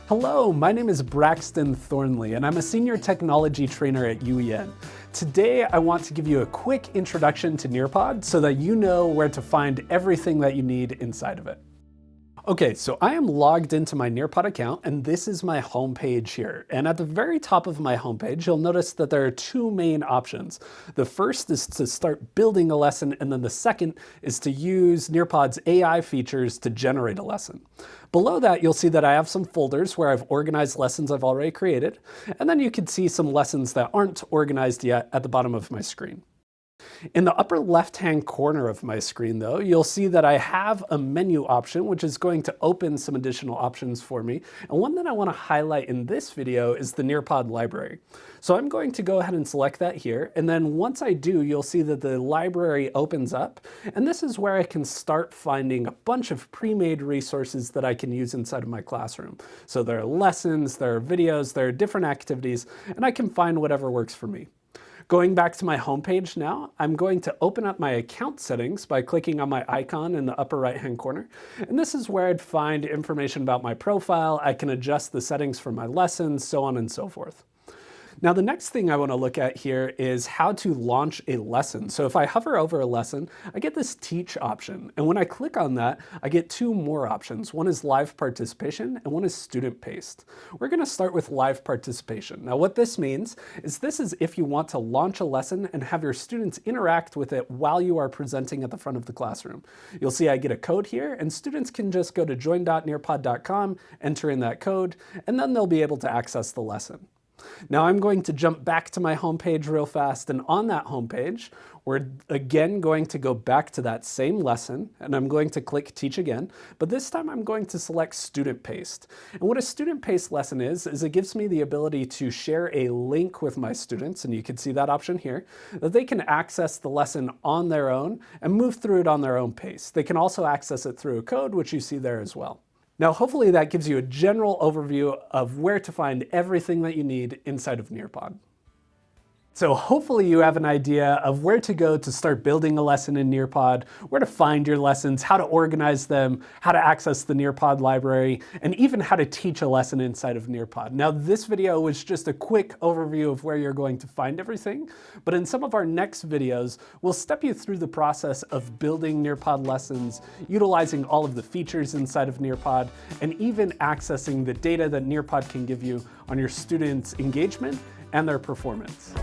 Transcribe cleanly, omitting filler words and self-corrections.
Hello, my name is Braxton Thornley, and I'm a senior technology trainer at UEN. Today, I want to give you a quick introduction to Nearpod so that you know where to find everything that you need inside of it. Okay, so I am logged into my Nearpod account, and this is my homepage here. And at the very top of my homepage, you'll notice that there are two main options. The first is to start building a lesson, and then the second is to use Nearpod's AI features to generate a lesson. Below that, you'll see that I have some folders where I've organized lessons I've already created, and then you can see some lessons that aren't organized yet at the bottom of my screen. In the upper left-hand corner of my screen, though, you'll see that I have a menu option, which is going to open some additional options for me. And one that I want to highlight in this video is the Nearpod library. So I'm going to go ahead and select that here. And then once I do, you'll see that the library opens up. And this is where I can start finding a bunch of pre-made resources that I can use inside of my classroom. So there are lessons, there are videos, there are different activities, and I can find whatever works for me. Going back to my homepage now, I'm going to open up my account settings by clicking on my icon in the upper right-hand corner. And this is where I'd find information about my profile. I can adjust the settings for my lessons, so on and so forth. Now, the next thing I want to look at here is how to launch a lesson. So if I hover over a lesson, I get this teach option. And when I click on that, I get two more options. One is live participation and one is student paced. We're going to start with live participation. Now, what this means is this is if you want to launch a lesson and have your students interact with it while you are presenting at the front of the classroom. You'll see I get a code here, and students can just go to join.nearpod.com, enter in that code, and then they'll be able to access the lesson. Now I'm going to jump back to my homepage real fast, and on that homepage, we're again going to go back to that same lesson, and I'm going to click Teach again, but this time I'm going to select Student Paced. And what a Student Paced lesson is it gives me the ability to share a link with my students, and you can see that option here, that they can access the lesson on their own and move through it on their own pace. They can also access it through a code, which you see there as well. Now, hopefully that gives you a general overview of where to find everything that you need inside of Nearpod. So hopefully you have an idea of where to go to start building a lesson in Nearpod, where to find your lessons, how to organize them, how to access the Nearpod library, and even how to teach a lesson inside of Nearpod. Now, this video was just a quick overview of where you're going to find everything, but in some of our next videos, we'll step you through the process of building Nearpod lessons, utilizing all of the features inside of Nearpod, and even accessing the data that Nearpod can give you on your students' engagement and their performance.